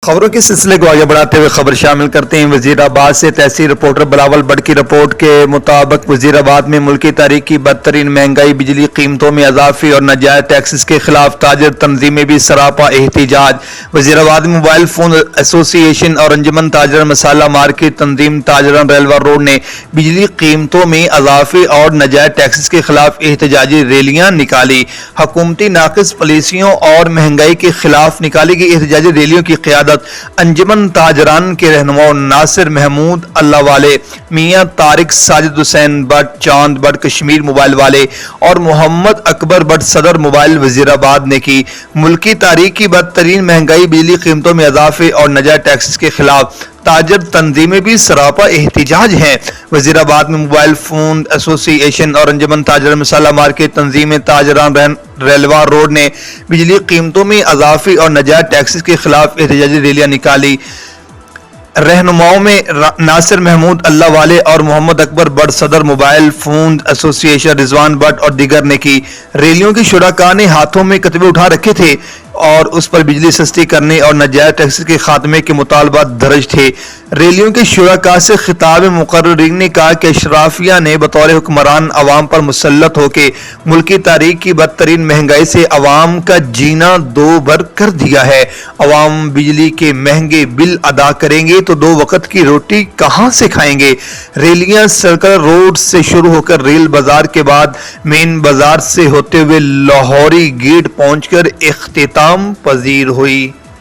خبروں کے سلسلے کو آگے بڑھاتے ہوئے خبر شامل کرتے ہیں۔ وزیر آباد سے تحصیل رپورٹر بلاول بٹ کی رپورٹ کے مطابق وزیر آباد میں ملکی تاریخ کی بدترین مہنگائی، بجلی قیمتوں میں اضافے اور ناجائز ٹیکسز کے خلاف تاجر تنظیمیں بھی سراپا احتجاج۔ وزیر آباد میں موبائل فون ایسوسی ایشن اور انجمن تاجران مسالہ مارکیٹ تنظیم تاجران ریلوے روڈ نے بجلی قیمتوں میں اضافے اور ناجائز ٹیکسز کے خلاف احتجاجی ریلیاں نکالی۔ حکومتی ناقص پالیسیوں اور مہنگائی کے خلاف نکالی گئی احتجاجی ریلیوں کی قیادت انجمن تاجران کے رہنما ناصر محمود اللہ والے، میاں طارق ساجد حسین بٹ، چاند بٹ کشمیر موبائل والے اور محمد اکبر بٹ صدر موبائل وزیر آباد نے کی۔ ملکی تاریخ کی بدترین مہنگائی، بجلی قیمتوں میں اضافے اور ناجائز ٹیکسز کے خلاف تاجر تنظیمیں بھی سراپا احتجاج ہیں۔ وزیر آباد میں موبائل فون ایسوسی ایشن اور انجمن تاجران مسالہ مارکیٹ تنظیم تاجران ریلوے روڈ نے بجلی قیمتوں میں اضافے اور ناجائز ٹیکسز کے خلاف احتجاجی ریلیاں نکالی۔ رہنماؤں میں ناصر محمود اللہ والے اور محمد اکبر بٹ صدر موبائل فون ایسوسی ایشن رضوان بٹ اور دیگر نے کی۔ ریلیوں کے شرکاء نے ہاتھوں میں کتبے اٹھا رکھے تھے اور اس پر بجلی سستی کرنے اور ناجائز ٹیکس کے خاتمے کے مطالبات درج تھے۔ ریلیوں کے شرکاء سے خطاب مقررین نے کہا کہ اشرافیہ نے بطور حکمران عوام پر مسلط ہو کے ملکی تاریخ کی بدترین مہنگائی سے عوام کا جینا دو بر کر دیا ہے۔ عوام بجلی کے مہنگے بل ادا کریں گے تو دو وقت کی روٹی کہاں سے کھائیں گے؟ ریلیاں سرکل روڈ سے شروع ہو کر ریل بازار کے بعد مین بازار سے ہوتے ہوئے لاہوری گیٹ پہنچ کر اختتام پذیر ہوئی۔